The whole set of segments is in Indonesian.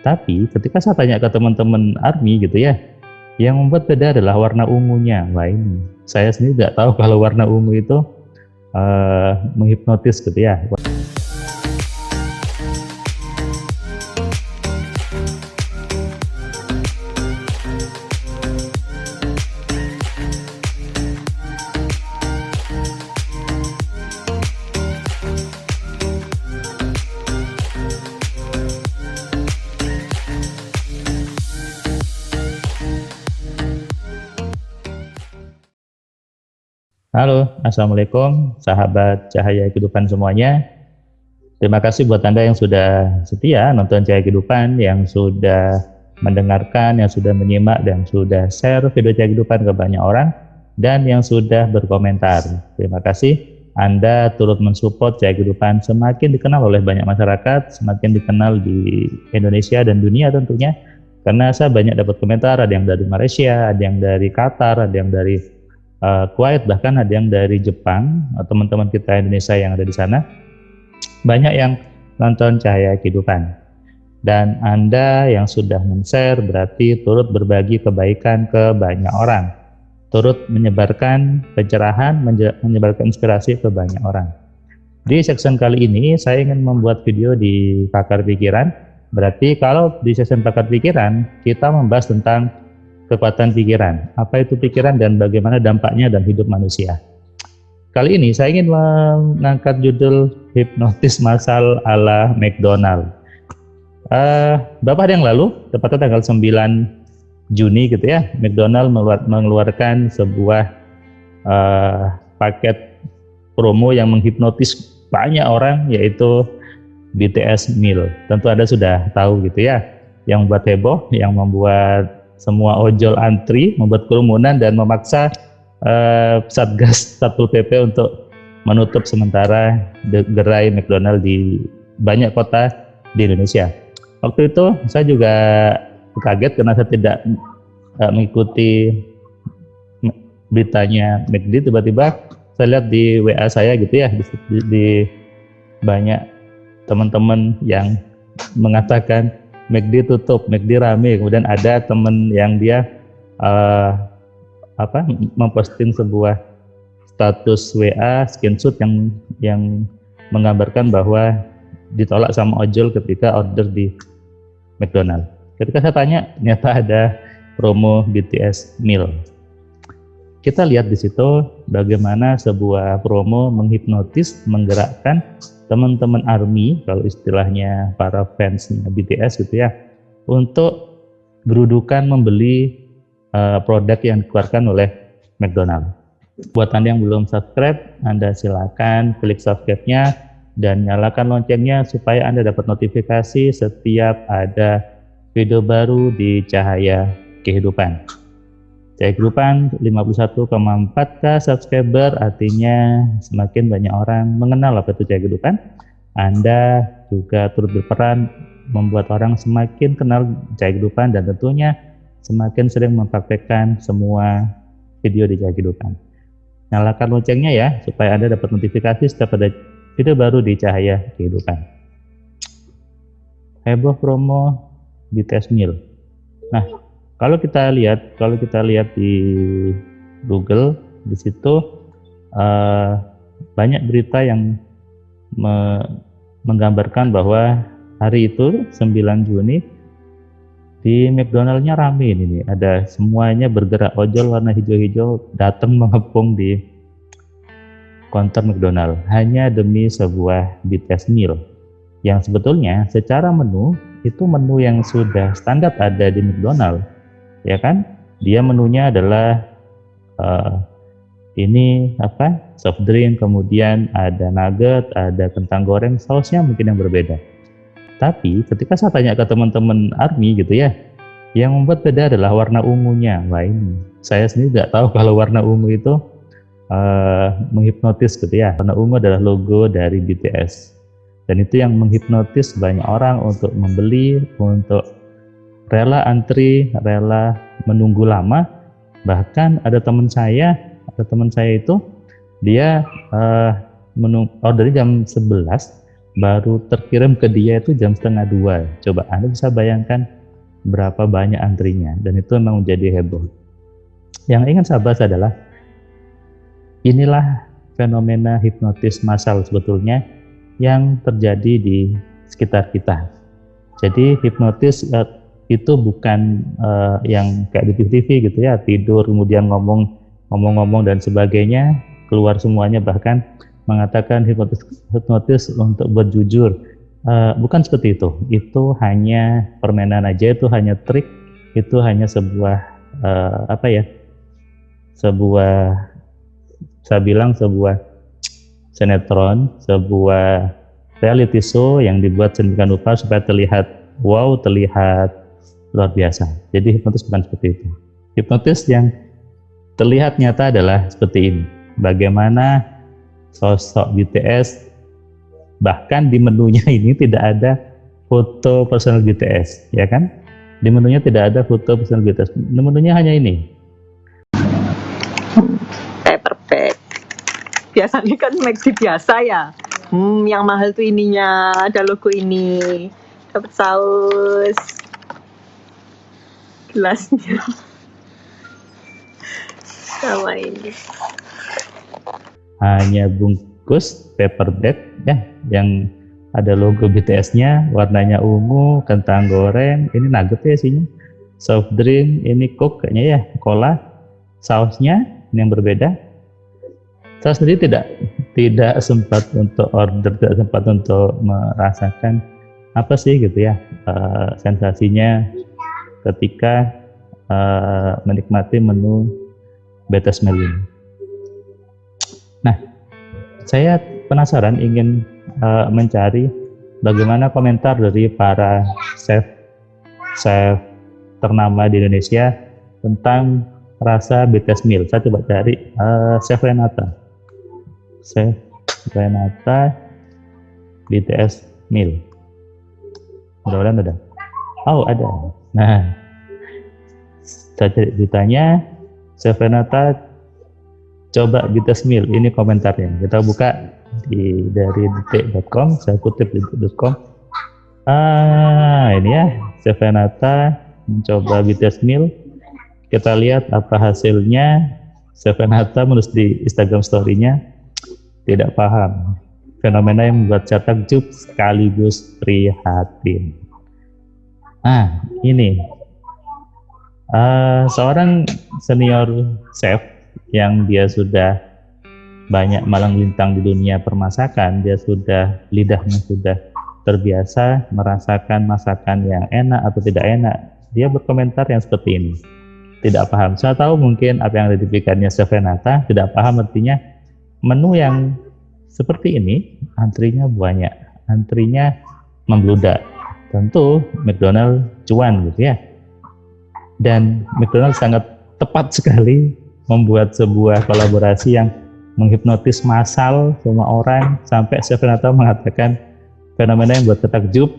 Tapi ketika saya tanya ke teman-teman ARMY gitu ya, yang membuat beda adalah warna ungunya. Wah, ini saya sendiri tidak tahu kalau warna ungu itu menghipnotis gitu ya. Halo, Assalamualaikum sahabat Cahaya Kehidupan semuanya. Terima kasih buat Anda yang sudah setia nonton Cahaya Kehidupan, yang sudah mendengarkan, yang sudah menyimak, dan sudah share video Cahaya Kehidupan ke banyak orang, dan yang sudah berkomentar. Terima kasih. Anda turut mensupport Cahaya Kehidupan semakin dikenal oleh banyak masyarakat, semakin dikenal di Indonesia dan dunia tentunya. Karena saya banyak dapat komentar, ada yang dari Malaysia, ada yang dari Qatar, ada yang dari Kuwait, bahkan ada yang dari Jepang, teman-teman kita Indonesia yang ada di sana. Banyak yang nonton Cahaya Kehidupan. Dan Anda yang sudah men-share berarti turut berbagi kebaikan ke banyak orang. Turut menyebarkan pencerahan, menyebarkan inspirasi ke banyak orang. Di section kali ini saya ingin membuat video di Pakar Pikiran. Berarti kalau di section Pakar Pikiran kita membahas tentang kekuatan pikiran. Apa itu pikiran dan bagaimana dampaknya dalam hidup manusia. Kali ini saya ingin mengangkat judul hipnotis massal ala McDonald. Beberapa hari yang lalu, tepatnya tanggal 9 Juni gitu ya, McDonald mengeluarkan sebuah paket promo yang menghipnotis banyak orang, yaitu BTS Meal. Tentu Anda sudah tahu gitu ya, yang membuat heboh, yang membuat semua ojol antri, membuat kerumunan dan memaksa Satgas Satpol PP untuk menutup sementara gerai McDonald di banyak kota di Indonesia. Waktu itu saya juga kaget karena saya tidak mengikuti beritanya McD. Tiba-tiba saya lihat di WA saya gitu ya, di banyak teman-teman yang mengatakan McD tutup, McD rame. Kemudian ada temen yang dia memposting sebuah status WA screenshot yang menggambarkan bahwa ditolak sama ojol ketika order di McDonald. Ketika saya tanya, ternyata ada promo BTS Meal. Kita lihat di situ bagaimana sebuah promo menghipnotis, menggerakkan teman-teman ARMY, kalau istilahnya para fansnya BTS gitu ya, untuk berudukan membeli produk yang dikeluarkan oleh McDonald. Buat Anda yang belum subscribe, Anda silakan klik subscribe-nya dan nyalakan loncengnya supaya Anda dapat notifikasi setiap ada video baru di Cahaya Kehidupan. Cahaya Kehidupan 51,4K subscriber, artinya semakin banyak orang mengenal apa itu Cahaya Kehidupan. Anda juga turut berperan membuat orang semakin kenal Cahaya Kehidupan dan tentunya semakin sering mempraktekkan semua video di Cahaya Kehidupan. Nyalakan loncengnya ya, supaya Anda dapat notifikasi setiap ada video baru di Cahaya Kehidupan. Heboh promo BTS Meal. Nah, kalau kita lihat di Google, di situ banyak berita yang menggambarkan bahwa hari itu 9 Juni di McDonald-nya rame ini, ada semuanya bergerak, ojol warna hijau-hijau datang mengepung di counter McDonald hanya demi sebuah BTS Meal yang sebetulnya secara menu itu menu yang sudah standar ada di McDonald. Ya kan, dia menunya adalah soft drink, kemudian ada nugget, ada kentang goreng, sausnya mungkin yang berbeda. Tapi ketika saya tanya ke teman-teman ARMY gitu ya, yang membuat beda adalah warna ungunya. Wah, ini saya sendiri tidak tahu kalau warna ungu itu menghipnotis gitu ya. Warna ungu adalah logo dari BTS dan itu yang menghipnotis banyak orang untuk membeli, untuk rela antri, rela menunggu lama. Bahkan ada teman saya itu dia ordernya jam 11, baru terkirim ke dia itu jam 1:30. Coba Anda bisa bayangkan berapa banyak antrinya, dan itu memang menjadi heboh. Yang ingin saya bahas adalah inilah fenomena hipnotis massal sebetulnya yang terjadi di sekitar kita. Jadi hipnotis itu bukan yang kayak di TV gitu ya, tidur kemudian ngomong-ngomong dan sebagainya, keluar semuanya, bahkan mengatakan hipnotis untuk berjujur. Bukan seperti itu. Itu hanya permainan aja, itu hanya trik, itu hanya sebuah saya bilang sebuah sinetron, sebuah reality show yang dibuat sedemikian rupa supaya terlihat wow, terlihat luar biasa. Jadi hipnotis bukan seperti itu. Hipnotis yang terlihat nyata adalah seperti ini. Bagaimana sosok BTS, bahkan di menunya ini tidak ada foto personal BTS, ya kan? Di menunya tidak ada foto personal BTS. Di menunya hanya ini. Paper bag. Biasanya kan McD biasa ya. Yang mahal tuh ininya, ada logo ini, dapat saus, gelasnya, sama ini. Hanya bungkus paper bag ya, yang ada logo BTS-nya, warnanya ungu, kentang goreng, ini nugget ya isinya, soft drink, ini Coke kayaknya ya, cola, sausnya ini yang berbeda. Saya sendiri tidak sempat untuk order, tidak sempat untuk merasakan apa sih gitu ya sensasinya ketika menikmati menu BTS meal ini. Nah, saya penasaran, ingin mencari bagaimana komentar dari para chef ternama di Indonesia tentang rasa BTS meal. Saya coba cari Chef Renata BTS meal. Mudah-mudahan ada. Oh, ada. Nah, saya cari ditanya Chef Renata coba BTS meal. Ini komentarnya. Kita buka dari detik.com. Saya kutip di detik.com. Ini ya, Chef Renata mencoba BTS meal. Kita lihat apa hasilnya. Chef Renata menulis di Instagram story-nya, tidak paham fenomena yang membuat saya takjub sekaligus prihatin. Nah, ini seorang senior chef yang dia sudah banyak malang melintang di dunia permasakan, dia lidahnya sudah terbiasa merasakan masakan yang enak atau tidak enak. Dia berkomentar yang seperti ini, tidak paham. Saya tahu mungkin apa yang ada di pikirannya Chef Renata, tidak paham artinya menu yang seperti ini antrinya banyak, antrinya membludak. Tentu McDonald cuan gitu ya. Dan McDonald sangat tepat sekali membuat sebuah kolaborasi yang menghipnotis massal semua orang, sampai Chef Renata mengatakan fenomena yang buat takjub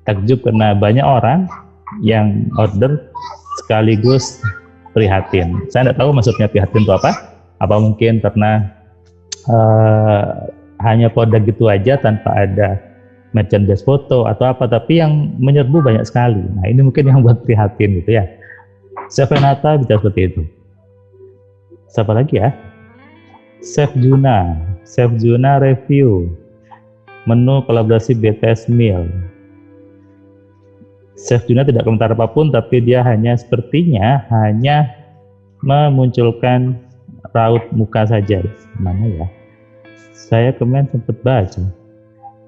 karena banyak orang yang order sekaligus prihatin. Saya tidak tahu maksudnya prihatin itu apa mungkin karena hanya produk gitu aja tanpa ada merchandise foto atau apa, tapi yang menyerbu banyak sekali. Nah, ini mungkin yang buat prihatin gitu ya. Chef Renata bicara seperti itu. Siapa lagi ya? Chef Juna review menu kolaborasi BTS meal. Chef Juna tidak komentar apapun, tapi dia sepertinya hanya memunculkan raut muka saja. Mana ya? Saya kemarin sempat baca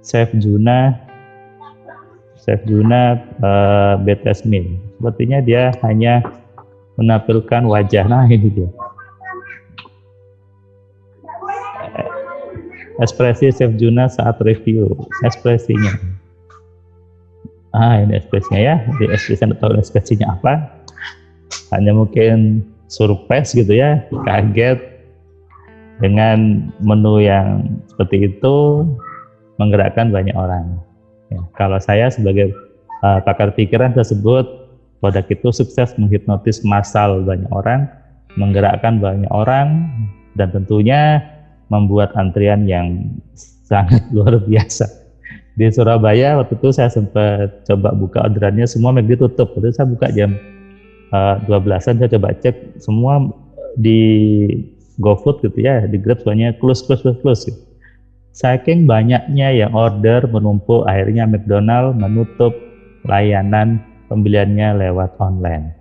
Chef Juna BTS meal. Sepertinya dia hanya menampilkan wajah. Nah, ini dia. Ekspresi Chef Juna saat review, ekspresinya. Ini ekspresinya ya. Di ekspresi Anda tahu ekspresinya apa? Hanya mungkin surprise gitu ya, kaget dengan menu yang seperti itu menggerakkan banyak orang. Ya, kalau saya sebagai pakar pikiran tersebut, produk itu sukses menghipnotis massal banyak orang, menggerakkan banyak orang, dan tentunya membuat antrian yang sangat luar biasa Di Surabaya waktu itu saya sempat coba buka orderannya, semua McD tutup. Waktu itu saya buka jam 12-an, saya coba cek semua di GoFood gitu ya, di Grab semuanya close gitu. Saking banyaknya yang order menumpuk, akhirnya McDonald menutup layanan pembeliannya lewat online.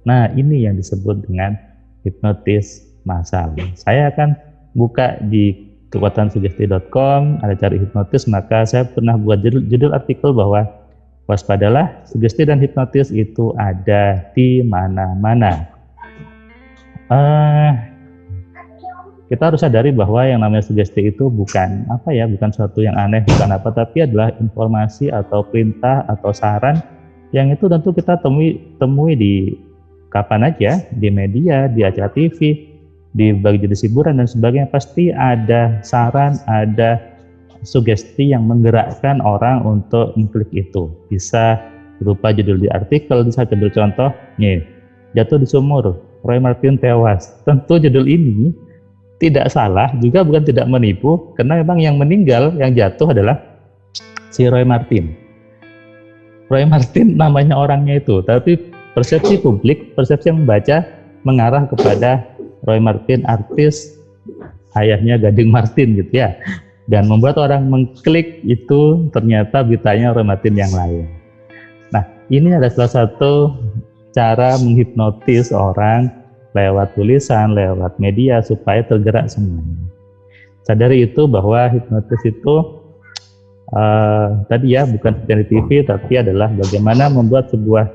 Nah, ini yang disebut dengan hipnotis massal. Saya akan buka di kekuatansugesti.com, ada cari hipnotis, maka saya pernah buat judul artikel bahwa waspadalah, sugesti dan hipnotis itu ada di mana-mana. Kita harus sadari bahwa yang namanya sugesti itu bukan suatu yang aneh, bukan apa, tapi adalah informasi atau perintah atau saran yang itu tentu kita temui di kapan aja, di media, di acara TV, di berbagai jenis hiburan dan sebagainya. Pasti ada saran, ada sugesti yang menggerakkan orang untuk mengklik itu. Bisa berupa judul di artikel, bisa ambil contoh, nih, jatuh di sumur, Roy Martin tewas. Tentu judul ini tidak salah, juga bukan tidak menipu, karena memang yang meninggal, yang jatuh adalah si Roy Martin. Roy Martin namanya orangnya itu, tapi persepsi publik, persepsi yang membaca mengarah kepada Roy Martin, artis ayahnya Gading Martin gitu ya, dan membuat orang mengklik itu ternyata beritanya Roy Martin yang lain. Nah, ini adalah salah satu cara menghipnotis orang lewat tulisan, lewat media supaya tergerak semuanya. Sadari itu bahwa hipnotis itu tadi ya bukan dari TV, tapi adalah bagaimana membuat sebuah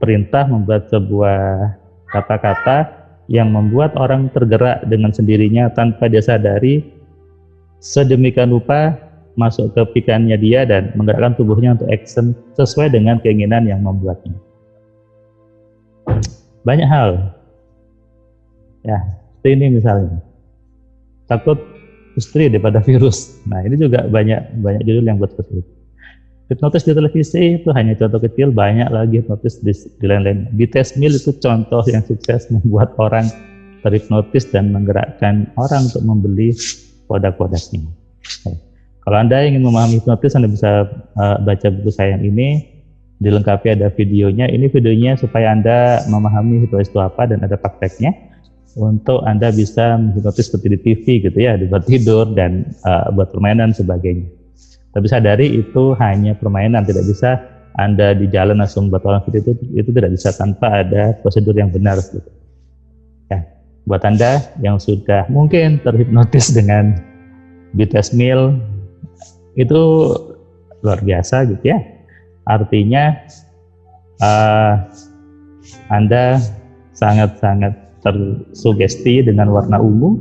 perintah, membuat sebuah kata-kata yang membuat orang tergerak dengan sendirinya tanpa dia sadari, sedemikian rupa masuk ke pikirannya dia dan menggerakkan tubuhnya untuk action sesuai dengan keinginan yang membuatnya. Banyak hal ya, seperti ini misalnya, takut istri daripada virus. Nah, ini juga banyak judul yang buat seperti itu. Hipnotis di televisi itu hanya contoh kecil, banyak lagi hipnotis di lain-lain. BTS Meal itu contoh yang sukses membuat orang terhipnotis dan menggerakkan orang untuk membeli produk-produknya. Kalau Anda ingin memahami hipnotis, Anda bisa baca buku saya yang ini. Dilengkapi ada videonya. Ini videonya supaya Anda memahami hipnotis itu apa dan ada prakteknya untuk Anda bisa menghipnotis seperti di TV gitu ya, buat tidur dan buat permainan sebagainya. Tapi sadari itu hanya permainan, tidak bisa Anda di jalan langsung buat orang seperti itu tidak bisa tanpa ada prosedur yang benar gitu. Ya, buat Anda yang sudah mungkin terhipnotis dengan BTS Meal itu luar biasa gitu ya. Artinya Anda sangat-sangat tersugesti dengan warna ungu,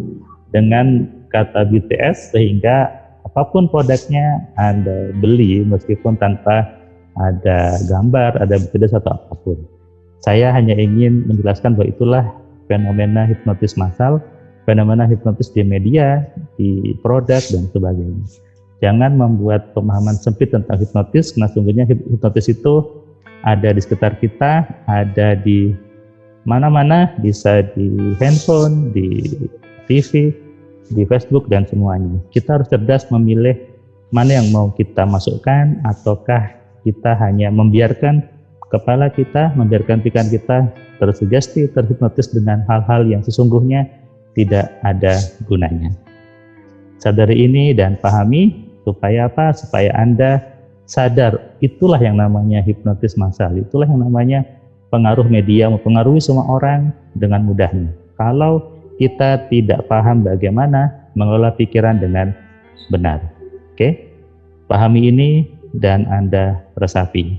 dengan kata BTS, sehingga apapun produknya Anda beli meskipun tanpa ada gambar, ada BTS atau apapun. Saya hanya ingin menjelaskan bahwa itulah fenomena hipnotis massal, fenomena hipnotis di media, di produk dan sebagainya. Jangan membuat pemahaman sempit tentang hipnotis, karena sungguhnya hipnotis itu ada di sekitar kita, ada di mana-mana, bisa di handphone, di TV, di Facebook, dan semuanya. Kita harus cerdas memilih mana yang mau kita masukkan, ataukah kita hanya membiarkan kepala kita, membiarkan pikiran kita tersugesti, terhipnotis dengan hal-hal yang sesungguhnya tidak ada gunanya. Sadari ini dan pahami. Supaya apa? Supaya Anda sadar, itulah yang namanya hipnotis massal, itulah yang namanya pengaruh media, mempengaruhi semua orang dengan mudahnya. Kalau kita tidak paham bagaimana mengelola pikiran dengan benar. Oke? Pahami ini dan Anda resapi.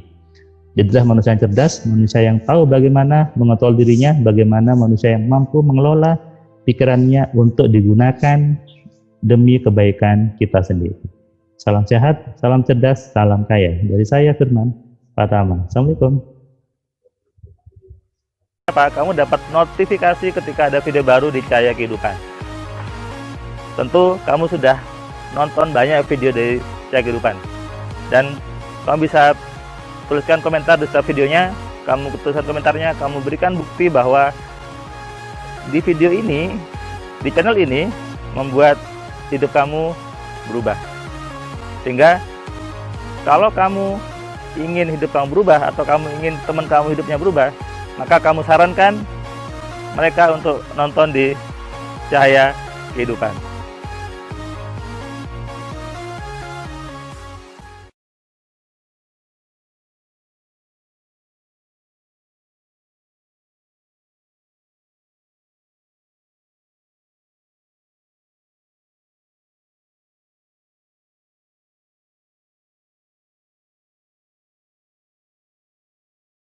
Jadilah manusia yang cerdas, manusia yang tahu bagaimana mengontrol dirinya, bagaimana manusia yang mampu mengelola pikirannya untuk digunakan demi kebaikan kita sendiri. Salam sehat, salam cerdas, salam kaya. Dari saya Firman Pratama. Assalamualaikum. Kamu dapat notifikasi ketika ada video baru di Cahaya Kehidupan. Tentu kamu sudah nonton banyak video dari Cahaya Kehidupan. Dan kamu bisa tuliskan komentar di setiap videonya. Kamu tuliskan komentarnya, kamu berikan bukti bahwa di video ini, di channel ini, membuat hidup kamu berubah. Sehingga kalau kamu ingin hidup kamu berubah atau kamu ingin teman kamu hidupnya berubah, maka kamu sarankan mereka untuk nonton di Cahaya Kehidupan.